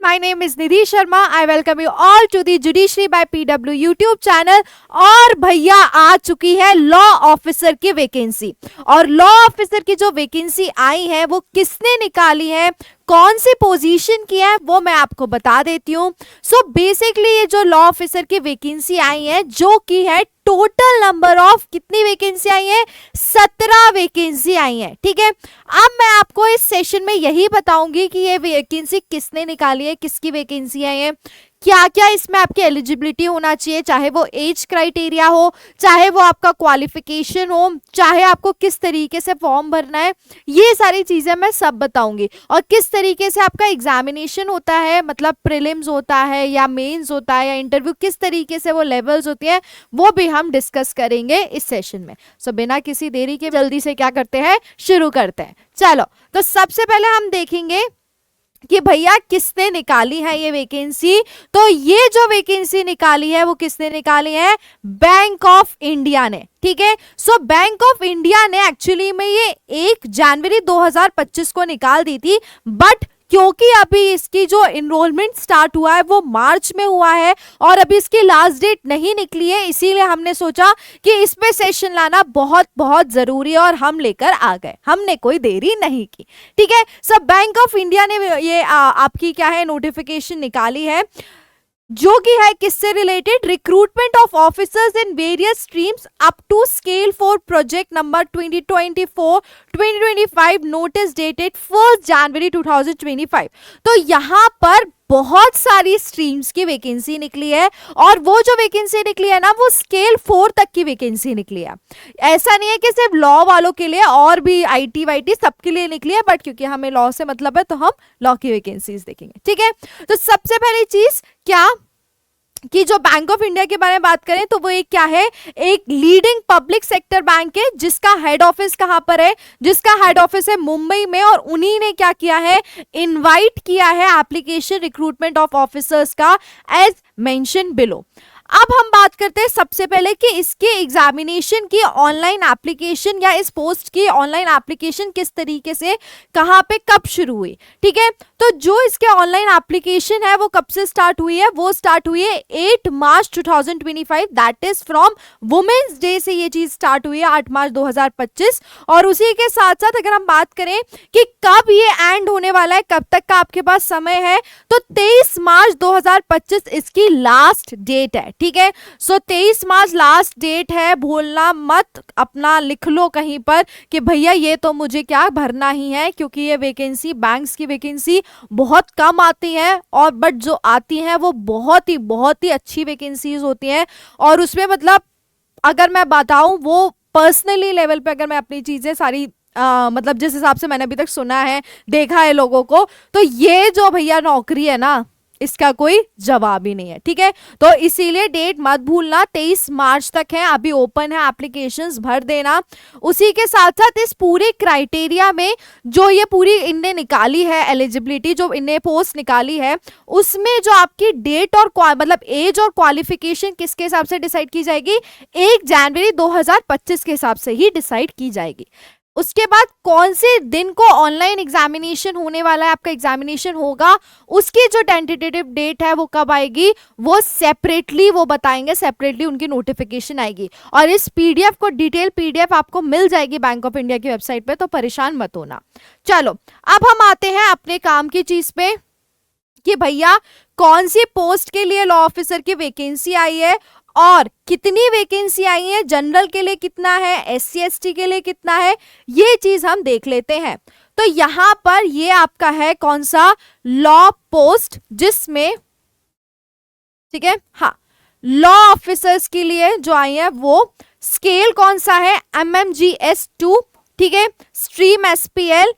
My name is Nidhi Sharma. I welcome you all to the Judiciary by PW YouTube channel. और भैया आ चुकी है law officer की vacancy, और law officer की जो वैकेंसी आई है वो किसने निकाली है, कौन सी पोजीशन की है, वो मैं आपको बता देती हूँ। सो बेसिकली ये जो लॉ ऑफिसर की वैकेंसी आई है, जो कि है टोटल नंबर ऑफ कितनी वैकेंसी आई है, 17 वैकेंसी आई है। ठीक है, अब मैं आपको इस सेशन में यही बताऊंगी कि ये वैकेंसी किसने निकाली है, किसकी वैकेंसी आई है, क्या क्या इसमें आपकी एलिजिबिलिटी होना चाहिए, चाहे वो एज क्राइटेरिया हो, चाहे वो आपका क्वालिफिकेशन हो, चाहे आपको किस तरीके से फॉर्म भरना है, ये सारी चीजें मैं सब बताऊंगी। और किस तरीके से आपका एग्जामिनेशन होता है, मतलब प्रीलिम्स होता है या मेंस होता है या इंटरव्यू, किस तरीके से वो लेवल्स होती है, वो भी हम डिस्कस करेंगे इस सेशन में। सो बिना किसी देरी के जल्दी से क्या करते हैं, शुरू करते हैं। चलो, तो सबसे पहले हम देखेंगे कि भैया किसने निकाली है ये वैकेंसी। तो ये जो वैकेंसी निकाली है वो किसने निकाली है, बैंक ऑफ इंडिया ने। ठीक है, सो बैंक ऑफ इंडिया ने एक्चुअली में ये 1 जनवरी 2025 को निकाल दी थी, बट क्योंकि अभी इसकी जो इनरोलमेंट स्टार्ट हुआ है वो मार्च में हुआ है और अभी इसकी लास्ट डेट नहीं निकली है, इसीलिए हमने सोचा कि इस पे सेशन लाना बहुत बहुत जरूरी है और हम लेकर आ गए, हमने कोई देरी नहीं की। ठीक है, सब बैंक ऑफ इंडिया ने ये आपकी क्या है नोटिफिकेशन निकाली है, जो कि है किससे related, recruitment of officers in various streams up to scale 4 project number 2024-2025 notice dated 1 January 2025। तो यहाँ पर बहुत सारी स्ट्रीम्स की वैकेंसी निकली है, और वो जो वैकेंसी निकली है ना वो स्केल 4 तक की वैकेंसी निकली है। ऐसा नहीं है कि सिर्फ लॉ वालों के लिए, और भी आईटी वाईटी सबके लिए निकली है, बट क्योंकि हमें लॉ से मतलब है तो हम लॉ की वैकेंसीज देखेंगे। ठीक है, तो सबसे पहली चीज क्या कि जो बैंक ऑफ इंडिया के बारे में बात करें तो वो एक क्या है, एक लीडिंग पब्लिक सेक्टर बैंक है, जिसका हेड ऑफिस कहां पर है, जिसका हेड ऑफिस है मुंबई में, और उन्हीं ने क्या किया है, इनवाइट किया है एप्लीकेशन रिक्रूटमेंट ऑफ ऑफिसर्स का एज मेंशन बिलो। अब हम बात करते हैं सबसे पहले कि इसके एग्जामिनेशन की ऑनलाइन एप्लीकेशन या इस पोस्ट की ऑनलाइन एप्लीकेशन किस तरीके से, कहां पे, कब शुरू हुई। ठीक है, तो जो इसके ऑनलाइन एप्लीकेशन है वो कब से स्टार्ट हुई है, वो स्टार्ट हुई है 8 March 2025, that is from women's day से ये चीज स्टार्ट हुई है 8 मार्च 2025। और उसी के साथ साथ अगर हम बात करें कि कब ये एंड होने वाला है, कब तक का आपके पास समय है, तो 23 मार्च 2025 इसकी लास्ट डेट है। ठीक है, सो 23 मार्च लास्ट डेट है, भूलना मत, अपना लिख लो कहीं पर कि भैया ये तो मुझे क्या भरना ही है, क्योंकि ये वैकेंसी, बैंक्स की वैकेंसी बहुत कम आती है, और बट जो आती हैं वो बहुत ही अच्छी वैकेंसीज होती हैं, और उसमें मतलब अगर मैं बताऊं वो पर्सनली लेवल पे अगर मैं अपनी चीजें सारी मतलब जिस हिसाब से मैंने अभी तक सुना है, देखा है लोगों को, तो ये जो भैया नौकरी है ना, इसका कोई जवाब ही नहीं है। ठीक है, तो इसीलिए डेट मत भूलना, 23 मार्च तक है, अभी ओपन है, एप्लीकेशंस भर देना। उसी के साथ साथ इस पूरे क्राइटेरिया में जो ये पूरी इनने निकाली है एलिजिबिलिटी, जो इनने पोस्ट निकाली है, उसमें जो आपकी डेट और मतलब एज और क्वालिफिकेशन किसके हिसाब से डिसाइड की जाएगी, 1 जनवरी 2025 के हिसाब से ही डिसाइड की जाएगी। उसके बाद कौन से दिन को ऑनलाइन एग्जामिनेशन होने वाला है, आपका एग्जामिनेशन होगा, उसकी जो टेंटेटिव डेट है वो कब आएगी, वो सेपरेटली वो बताएंगे, सेपरेटली उनकी नोटिफिकेशन आएगी, और इस पीडीएफ को, डिटेल पीडीएफ आपको मिल जाएगी बैंक ऑफ इंडिया की वेबसाइट पे, तो परेशान मत होना। चलो, अब हम आते हैं अपने काम की चीज पे कि भैया कौन सी पोस्ट के लिए लॉ ऑफिसर की वैकेंसी आई है और कितनी वैकेंसी आई है, जनरल के लिए कितना है, एससी एसटी के लिए कितना है, ये चीज हम देख लेते हैं। तो यहां पर ये आपका है कौन सा, लॉ पोस्ट, जिसमें, ठीक है, हाँ, लॉ ऑफिसर्स के लिए जो आई है वो स्केल कौन सा है, MMGS 2। ठीक है, स्ट्रीम SPL,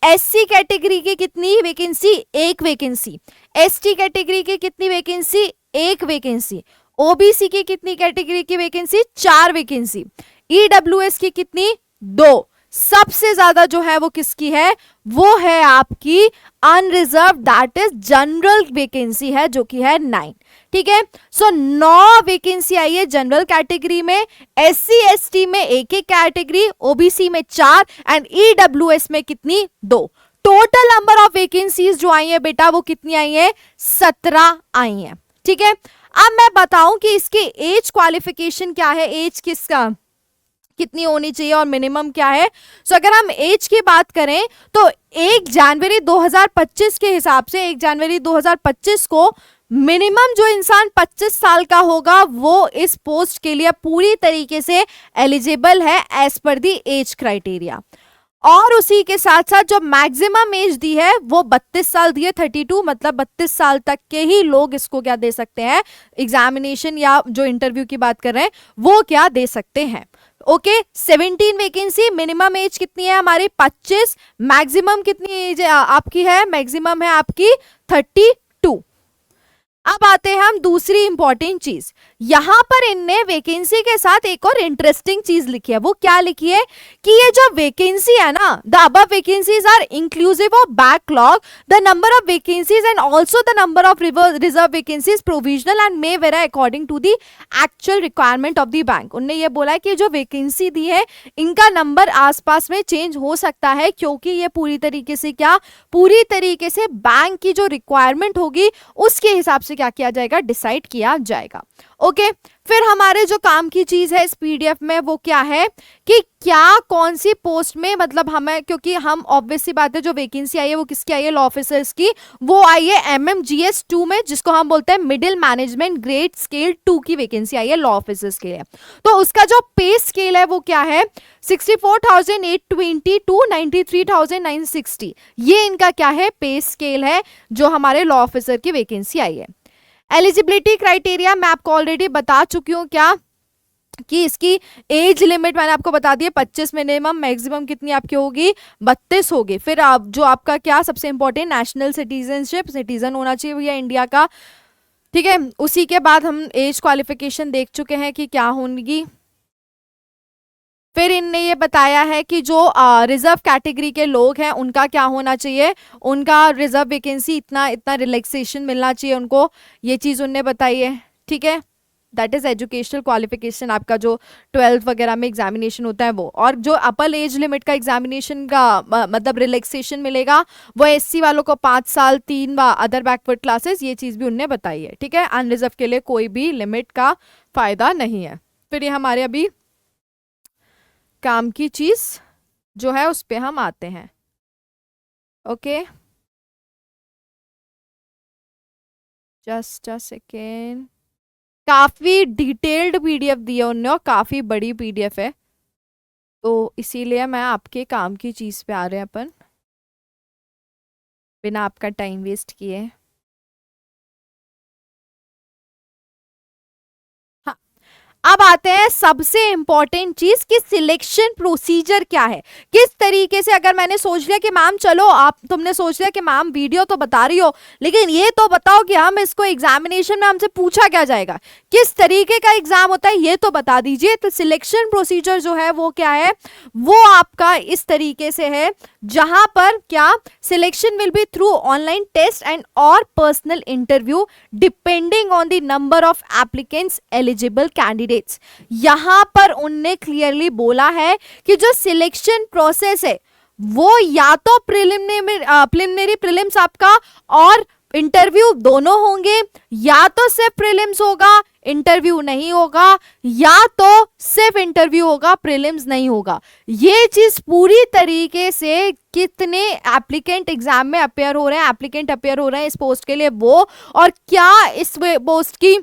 एससी कैटेगरी की कितनी वैकेंसी, 1 वैकेंसी, एसटी कैटेगरी की कितनी वैकेंसी, 1 वैकेंसी, ओबीसी की कितनी कैटेगरी की वैकेंसी, 4 वैकेंसी, ईडब्ल्यूएस की कितनी, 2। सबसे ज्यादा जो है वो किसकी है, वो है आपकी unreserved, that is general vacancy है, जो कि है 9। ठीक है, सो 9 वैकेंसी आई है जनरल कैटेगरी में, एससी एसटी में 1 कैटेगरी, ओबीसी में 4 एंड ईडब्ल्यूएस में कितनी, 2। टोटल नंबर ऑफ वैकेंसीज जो आई है बेटा वो कितनी आई है, 17 आई है। ठीक है, अब मैं बताऊं कि इसकी एज क्वालिफिकेशन क्या है, एज किसका कितनी होनी चाहिए और मिनिमम क्या है। सो अगर हम एज की बात करें तो 1 जनवरी 2025 के हिसाब से 1 जनवरी 2025 को मिनिमम जो इंसान 25 साल का होगा वो इस पोस्ट के लिए पूरी तरीके से एलिजिबल है एज पर दी एज क्राइटेरिया। और उसी के साथ साथ जो मैक्सिमम एज दी है वो 32 साल दी है, 32, मतलब 32 साल तक के ही लोग इसको क्या दे सकते हैं, एग्जामिनेशन या जो इंटरव्यू की बात कर रहे हैं वो क्या दे सकते हैं। ओके, 17 वैकेंसी, मिनिमम एज कितनी है हमारी 25, मैक्सिमम कितनी एज आपकी है, मैक्सिमम है आपकी 32। अब आते हैं हम दूसरी इंपॉर्टेंट चीज, यहां पर इनने वैकेंसी के साथ एक और इंटरेस्टिंग चीज लिखी है। वो क्या लिखी है कि ये जो वैकेंसी है ना, the above vacancies are inclusive of backlog, the number of vacancies and also the number of reserve vacancies provisional and may vary according to the actual requirement of the bank. उन्होंने ये बोला है कि जो vacancy दी है इनका number आसपास में चेंज हो सकता है, क्योंकि ये पूरी तरीके से क्या, पूरी तरीके से बैंक की जो रिक्वायरमेंट होगी उसके हिसाब से क्या किया जाएगा, डिसाइड किया जाएगा। ओके, फिर हमारे जो काम की चीज है इस पीडीएफ में वो क्या है कि क्या कौन सी पोस्ट में, मतलब हमें, क्योंकि हम ऑब्वियस सी बात है जो वैकेंसी आई है वो किसकी आई है, लॉ ऑफिसर्स की, वो आई है MMGS 2 में, जिसको हम बोलते हैं मिडिल मैनेजमेंट ग्रेड स्केल 2 की वैकेंसी आई है लॉ ऑफिसर्स के लिए। तो उसका जो पे स्केल है वो क्या है, 64,820 टू 93,960, ये इनका क्या है, पे स्केल है जो हमारे लॉ ऑफिसर की वैकेंसी आई है। एलिजिबिलिटी क्राइटेरिया मैं आपको ऑलरेडी बता चुकी हूँ क्या, कि इसकी एज लिमिट मैंने आपको बता दिया 25 मिनिमम, मैक्सिमम कितनी आपकी होगी 32 होगी। फिर आप जो आपका क्या सबसे इंपॉर्टेंट नेशनल सिटीजनशिप, सिटीजन होना चाहिए भैया इंडिया का। ठीक है, उसी के बाद हम एज क्वालिफिकेशन देख चुके हैं कि क्या होगी। फिर इनने ये बताया है कि जो रिजर्व कैटेगरी के लोग हैं उनका क्या होना चाहिए, उनका रिजर्व वैकेंसी इतना इतना रिलैक्सेशन मिलना चाहिए उनको, ये चीज़ उनने बताई है। ठीक है, दैट इज एजुकेशनल क्वालिफिकेशन, आपका जो 12th वगैरह में एग्जामिनेशन होता है वो। और जो अपर एज लिमिट का एग्जामिनेशन का मतलब रिलैक्सेशन मिलेगा वो SC वालों को 5 साल, 3 अदर बैकवर्ड क्लासेस, ये चीज़ भी उनने बताई है। ठीक है, अनरिजर्व के लिए कोई भी लिमिट का फायदा नहीं है। फिर ये हमारे अभी काम की चीज जो है उस पे हम आते हैं। ओके, जस्ट अ सेकेंड, काफी डिटेल्ड पीडीएफ दी है उन्होंने और काफी बड़ी पीडीएफ है, तो इसीलिए मैं आपके काम की चीज पे आ रहे हैं अपन, बिना आपका टाइम वेस्ट किए। अब आते हैं सबसे इंपॉर्टेंट चीज कि सिलेक्शन प्रोसीजर क्या है, किस तरीके से। अगर मैंने सोच लिया कि मैम चलो, आप तुमने सोच लिया कि मैम वीडियो तो बता रही हो लेकिन ये तो बताओ कि हम इसको एग्जामिनेशन में हमसे पूछा क्या जाएगा, किस तरीके का एग्जाम होता है ये तो बता दीजिए। तो सिलेक्शन प्रोसीजर जो है वो क्या है, वो आपका इस तरीके से है जहां पर क्या, selection will be through online test and और personal interview depending on the number of applicants eligible candidate. यहां पर उनने क्लियरली बोला है कि जो सिलेक्शन प्रोसेस है वो या तो प्रिलिमिनरी प्रीलिम्स आपका और इंटरव्यू दोनों होंगे, या तो सिर्फ प्रीलिम्स होगा इंटरव्यू नहीं होगा, या तो सिर्फ इंटरव्यू होगा प्रीलिम्स नहीं होगा। ये चीज पूरी तरीके से कितने एप्लीकेंट एग्जाम में अपेयर हो रहे हैं, एप्लीकेंट अपेयर हो रहे हैं इस पोस्ट के लिए वो, और क्या इस पोस्ट की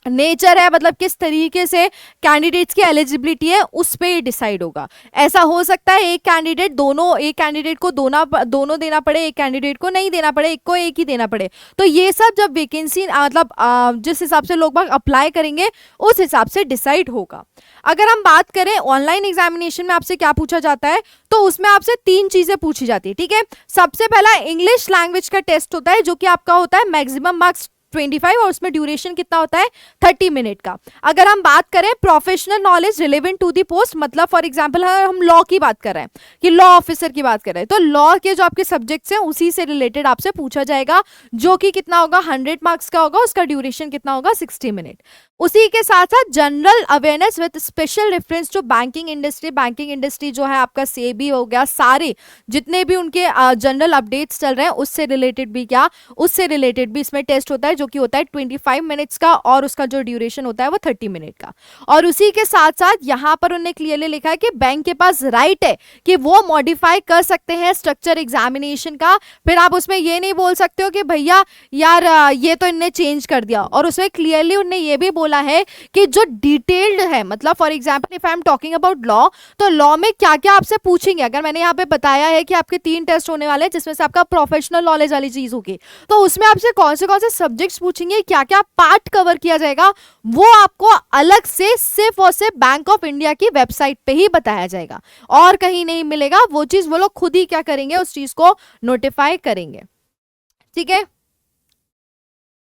नेचर है, मतलब किस तरीके से कैंडिडेट्स की एलिजिबिलिटी है उस पे डिसाइड होगा। ऐसा हो सकता है एक कैंडिडेट को दोनों देना पड़े, एक कैंडिडेट को नहीं देना पड़े, एक को एक ही देना पड़े। तो ये सब जब वैकेंसी मतलब जिस हिसाब से लोग बाग अप्लाई करेंगे उस हिसाब से डिसाइड होगा। अगर हम बात करें ऑनलाइन एग्जामिनेशन में आपसे क्या पूछा जाता है, तो उसमें आपसे 3 चीजें पूछी जाती है। ठीक है, सबसे पहला इंग्लिश लैंग्वेज का टेस्ट होता है जो कि आपका होता है मैक्सिमम मार्क्स 25 और उसमें ड्यूरेशन कितना होता है 30 मिनट का। अगर हम बात करें professional knowledge relevant to the post, मतलब फॉर एग्जांपल हम लॉ की बात कर रहे हैं कि लॉ ऑफिसर की बात कर रहे हैं, तो लॉ के जो आपके सब्जेक्ट्स हैं उसी से रिलेटेड आपसे पूछा जाएगा, जो कि कितना होगा 100 मार्क्स का होगा, उसका ड्यूरेशन कितना होगा 60 मिनट। उसी के साथ साथ general awareness with special reference to banking industry जो है आपका सेबी हो गया, सारे जितने भी उनके जनरल अपडेट्स चल रहे हैं उससे रिलेटेड भी क्या, उससे रिलेटेड भी इसमें टेस्ट होता है, जो कि होता है 25 मिनट्स का, और उसका जो ड्यूरेशन होता है वो 30 मिनट का। और उसी के साथ साथ यहाँ पर उन्होंने क्लियरली लिखा है कि बैंक के पास राइट है कि वो मॉडिफाई कर सकते हैं स्ट्रक्चर एग्जामिनेशन का। फिर आप उसमें ये नहीं बोल सकते हो कि भैया यार ये तो इनने चेंज कर दिया। और उसमें क्लियरली उन्होंने ये भी बोला है कि जो डिटेल्ड है, मतलब for example if I am talking about law, तो लॉ में क्या क्या आपसे पूछेंगे। अगर मैंने यहाँ पे बताया है कि आपके 3 टेस्ट होने वाले हैं जिसमें से आपका प्रोफेशनल नॉलेज वाली चीज होगी, तो उसमें आपसे कौन से सब्जेक्ट्स पूछेंगे, क्या क्या पार्ट कवर किया जाएगा, वो आपको अलग से सिर्फ और सिर्फ बैंक ऑफ इंडिया की वेबसाइट पे ही बताया जाएगा, और कहीं नहीं मिलेगा। वो चीज वो लोग खुद ही क्या करेंगे, उस चीज को नोटिफाई करेंगे। ठीक है,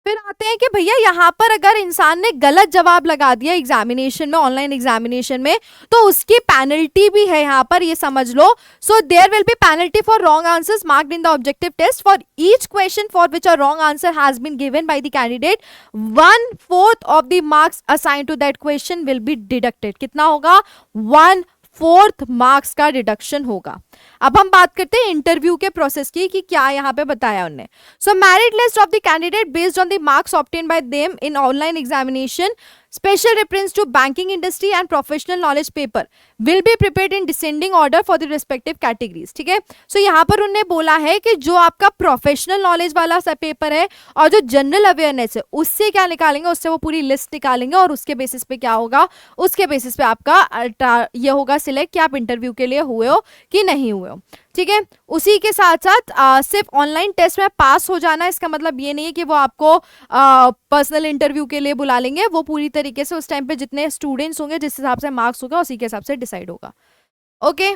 फिर आते हैं कि भैया यहाँ पर अगर इंसान ने गलत जवाब लगा दिया एग्जामिनेशन में, ऑनलाइन एग्जामिनेशन में, तो उसकी पेनल्टी भी है यहाँ पर, ये समझ लो। So there will be penalty for wrong answers marked in the objective test for each question for which a wrong answer has been given by the candidate 1/4 of the marks assign to that question will be deducted. कितना होगा, 1/4 marks का deduction होगा। अब हम बात करते हैं interview के प्रोसेस की कि क्या यहाँ पे बताया उन्होंने। So merit list of the candidate based on the marks obtain by them in online examination, special reference to banking industry and professional knowledge paper will be prepared in descending order for the respective categories। ठीक है, सो यहाँ पर उन्होंने बोला है कि जो आपका प्रोफेशनल नॉलेज वाला सा पेपर है और जो जनरल अवेयरनेस है, उससे क्या निकालेंगे, उससे वो पूरी लिस्ट निकालेंगे, और उसके बेसिस पे क्या होगा, उसके बेसिस पे आपका ये होगा सिलेक्ट कि आप इंटरव्यू के लिए हुए हो कि नहीं हुए हो। ठीक है, उसी के साथ साथ सिर्फ ऑनलाइन टेस्ट में पास हो जाना, इसका मतलब ये नहीं है कि वो आपको पर्सनल इंटरव्यू के लिए बुला लेंगे। वो पूरी तरीके से उस टाइम पे जितने स्टूडेंट्स होंगे, जिस हिसाब से मार्क्स होगा, उसी के हिसाब से डिसाइड होगा। ओके,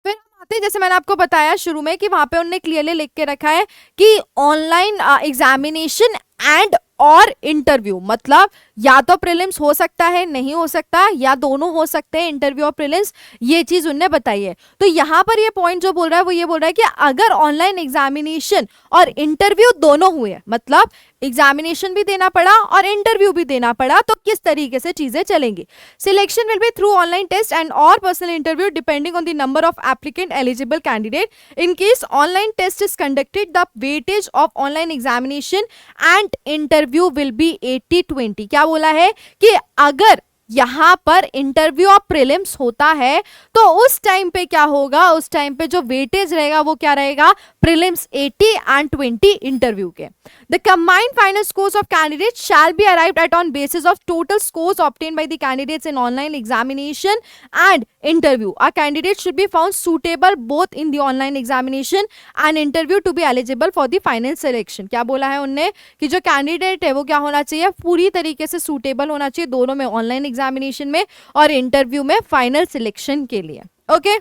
फिर हम आते हैं, जैसे मैंने आपको बताया शुरू में कि वहां पे उन्होंने क्लियरली लिख के रखा है कि ऑनलाइन एग्जामिनेशन एंड और इंटरव्यू, मतलब या तो प्रीलिम्स हो सकता है, नहीं हो सकता, या दोनों हो सकते हैं, इंटरव्यू और प्रीलिम्स, ये चीज उन्होंने बताई है। तो यहाँ पर ये पॉइंट जो बोल रहा है वो ये बोल रहा है कि अगर ऑनलाइन एग्जामिनेशन और इंटरव्यू दोनों हुए, मतलब एग्जामिनेशन भी देना पड़ा और इंटरव्यू भी देना पड़ा, तो किस तरीके से चीजें चलेंगी। Selection will be through online test and और personal interview depending on the number of applicant eligible candidate. In case online test is conducted, the weightage of online examination and interview will be 80-20। क्या बोला है कि अगर यहां पर interview और prelims होता है तो उस टाइम पे क्या होगा, उस टाइम पे जो वेटेज रहेगा वो क्या रहेगा, प्रीलिम्स 80 एंड 20 इंटरव्यू के। The combined final scores of candidate shall be arrived at on basis of total scores obtained by the candidates in online examination and interview. A candidate should be found suitable both in the online examination and interview to be eligible for the final selection. क्या बोला है उनने कि जो candidate है वो क्या होना चाहिए, पूरी तरीके से सूटेबल होना चाहिए दोनों में, ऑनलाइन एग्जामिनेशन में और इंटरव्यू में फाइनल सिलेक्शन के लिए। ओके,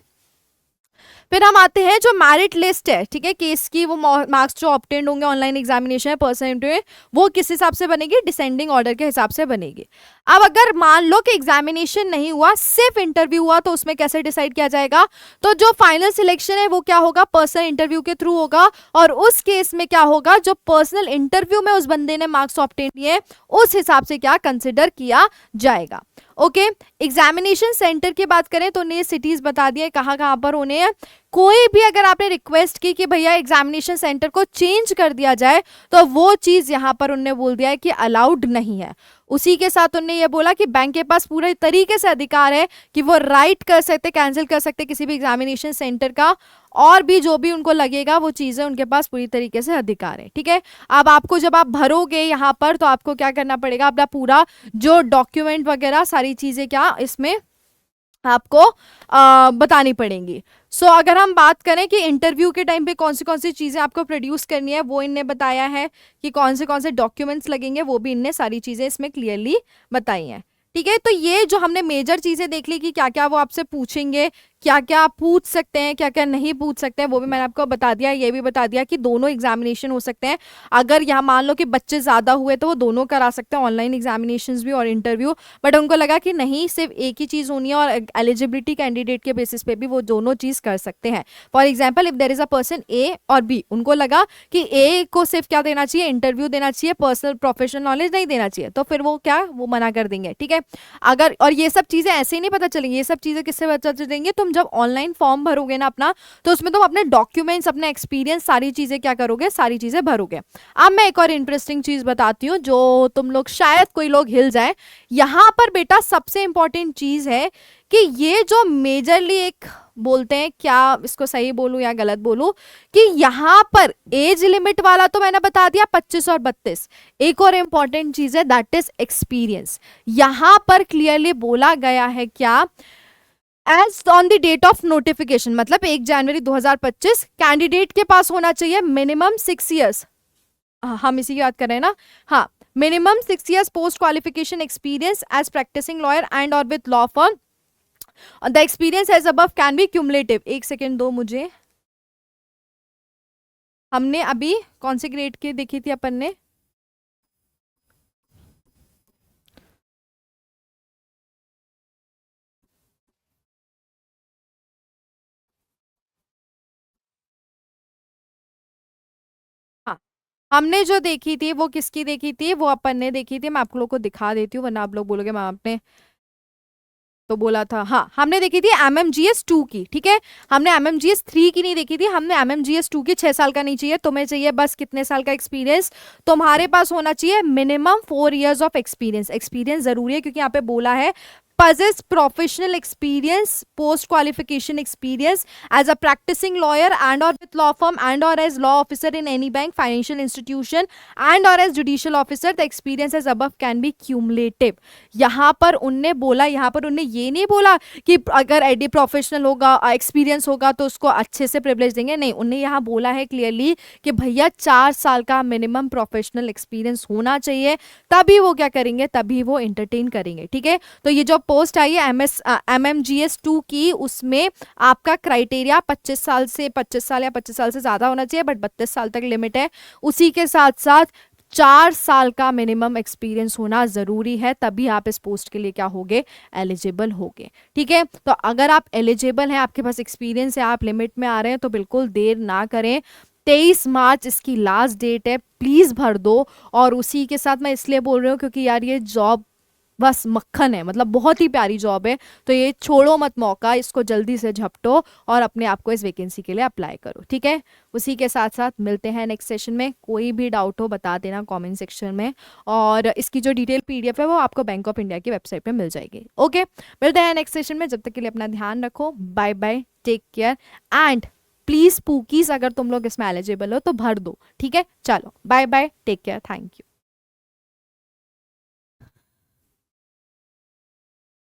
फिर हम आते हैं जो मेरिट लिस्ट है, ठीक है, केस की, वो मार्क्स जो ऑब्टेन्ड होंगे ऑनलाइन एग्जामिनेशन में, परसेंट में, वो किस हिसाब से बनेगी, डिसेंडिंग ऑर्डर के हिसाब से बनेगी। अब अगर मान लो कि एग्जामिनेशन नहीं हुआ, सिर्फ इंटरव्यू हुआ, तो उसमें कैसे डिसाइड किया जाएगा, तो जो फाइनल सिलेक्शन है वो क्या होगा, पर्सनल इंटरव्यू के थ्रू होगा। और उस केस में क्या होगा, जो पर्सनल इंटरव्यू में उस बंदे ने मार्क्स ऑब्टेन किए उस हिसाब से क्या कंसिडर किया जाएगा। ओके, एग्जामिनेशन सेंटर की बात करें तो उन्हें सिटीज बता दिए कहाँ कहाँ पर होने हैं। कोई भी अगर आपने रिक्वेस्ट की कि भैया एग्जामिनेशन सेंटर को चेंज कर दिया जाए, तो वो चीज यहाँ पर उन्होंने बोल दिया है कि अलाउड नहीं है। उसी के साथ उन्होंने ये बोला कि बैंक के पास पूरे तरीके से अधिकार है कि वो राइट कर सकते, कैंसिल कर सकते किसी भी एग्जामिनेशन सेंटर का, और भी जो भी उनको लगेगा वो चीज़ें उनके पास पूरी तरीके से अधिकार है। ठीक है, अब आपको जब आप भरोगे यहाँ पर तो आपको क्या करना पड़ेगा, अपना पूरा जो डॉक्यूमेंट वगैरह सारी चीज़ें क्या इसमें आपको बतानी पड़ेंगी। सो अगर हम बात करें कि इंटरव्यू के टाइम पे कौन सी चीज़ें आपको प्रोड्यूस करनी है, वो इनने बताया है कि कौन से डॉक्यूमेंट्स लगेंगे, वो भी इनने सारी चीज़ें इसमें क्लियरली बताई हैं। ठीक है, तो ये जो हमने मेजर चीज़ें देख ली कि क्या क्या वो आपसे पूछेंगे, क्या क्या पूछ सकते हैं, क्या क्या नहीं पूछ सकते हैं, वो भी मैंने आपको बता दिया। ये भी बता दिया कि दोनों एग्जामिनेशन हो सकते हैं। अगर यहाँ मान लो कि बच्चे ज़्यादा हुए तो वो दोनों करा सकते हैं, ऑनलाइन एग्जामिनेशन भी और इंटरव्यू। बट उनको लगा कि नहीं, सिर्फ एक ही चीज़ होनी है और एलिजिबिलिटी कैंडिडेट के बेसिस पे भी वो दोनों चीज़ कर सकते हैं। For example, if there is a person A और बी, उनको लगा कि ए को सिर्फ क्या देना चाहिए, इंटरव्यू देना चाहिए, पर्सनल प्रोफेशनल नॉलेज नहीं देना चाहिए, तो फिर वो क्या, वो मना कर देंगे। ठीक है, अगर, और ये सब चीज़ें ऐसे ही नहीं पता चलेंगी, ये सब चीज़ें किससे पता चलेंगी, तुम जब ऑनलाइन फॉर्म भरोगे ना अपना, तो उसमें तुम अपने डॉक्यूमेंट्स, अपने एक्सपीरियंस, सारी चीज़ें क्या करोगे, सारी चीज़ें भरोगे। अब मैं एक और इंटरेस्टिंग चीज़ बताती हूँ जो तुम लोग शायद कोई लोग हिल जाए। यहाँ पर बेटा सबसे इंपॉर्टेंट चीज़ है कि ये जो मेजरली एक बोलते हैं, क्या इसको सही बोलूं या गलत बोलूं, कि यहाँ पर एज लिमिट वाला तो मैंने बता दिया 25 और 32। एक और इंपॉर्टेंट चीज है, दैट इज एक्सपीरियंस। यहाँ पर क्लियरली बोला गया है क्या, age on the date of notification, मतलब 1 जनवरी 2025 कैंडिडेट के पास होना चाहिए मिनिमम 6 ईयर्स। हम इसी की बात कर रहे हैं ना, हाँ, minimum 6 years post qualification experience as practising lawyer and और with law firm. The experience as above can be cumulative. एक सेकेंड दो मुझे, हमने अभी कौन से ग्रेड की देखी थी अपन ने, हाँ, हमने जो देखी थी वो किसकी देखी थी, वो अपन ने देखी थी, मैं आप लोग को दिखा देती हूँ वरना आप लोग बोलोगे मैम आपने तो बोला था। हाँ, हमने देखी थी MMGS 2 की। ठीक है, हमने MMGS 3 की नहीं देखी थी, हमने MMGS 2 की। 6 साल का नहीं चाहिए तुम्हें, चाहिए बस कितने साल का एक्सपीरियंस, तुम्हारे पास होना चाहिए minimum 4 years of experience. Experience जरूरी है क्योंकि यहाँ पे बोला है possess professional experience, post qualification experience as a practicing lawyer and or with law firm and or as law officer in any bank, financial institution and or as judicial officer. The experience as above can be cumulative. यहाँ पर उनने बोला, यहाँ पर उनने ये नहीं बोला कि अगर एडी प्रोफेशनल होगा, एक्सपीरियंस होगा तो उसको अच्छे से प्रिविलेज देंगे, नहीं, उनने यहाँ बोला है क्लियरली कि भैया 4 साल का मिनिमम प्रोफेशनल एक्सपीरियंस होना चाहिए, तभी वो क्या करेंगे, तभी वो एंटरटेन करेंगे। ठीक है, तो ये जो पोस्ट आई है MMGS 2 की, उसमें आपका क्राइटेरिया 25 साल से 25 साल या 25 साल से ज्यादा होना चाहिए, बट 32 साल तक लिमिट है। उसी के साथ साथ 4 साल का मिनिमम एक्सपीरियंस होना जरूरी है, तभी आप इस पोस्ट के लिए क्या होगे, एलिजिबल होगे। ठीक है, तो अगर आप एलिजिबल हैं, आपके पास एक्सपीरियंस है, आप लिमिट में आ रहे हैं, तो बिल्कुल देर ना करें। 23 मार्च इसकी लास्ट डेट है, प्लीज भर दो। और उसी के साथ मैं इसलिए बोल रही हूँ क्योंकि यार ये जॉब बस मक्खन है, मतलब बहुत ही प्यारी जॉब है, तो ये छोड़ो मत मौका, इसको जल्दी से झपटो और अपने आप को इस वैकेंसी के लिए अप्लाई करो। ठीक है, उसी के साथ साथ मिलते हैं नेक्स्ट सेशन में। कोई भी डाउट हो बता देना कमेंट सेक्शन में, और इसकी जो डिटेल PDF है वो आपको बैंक ऑफ इंडिया की वेबसाइट पे मिल जाएगी। ओके, मिलते हैं नेक्स्ट सेशन में, जब तक के लिए अपना ध्यान रखो, bye bye, take care and please pookies अगर तुम लोग इसमें एलिजिबल हो तो भर दो। ठीक है, चलो bye bye, take care, thank you.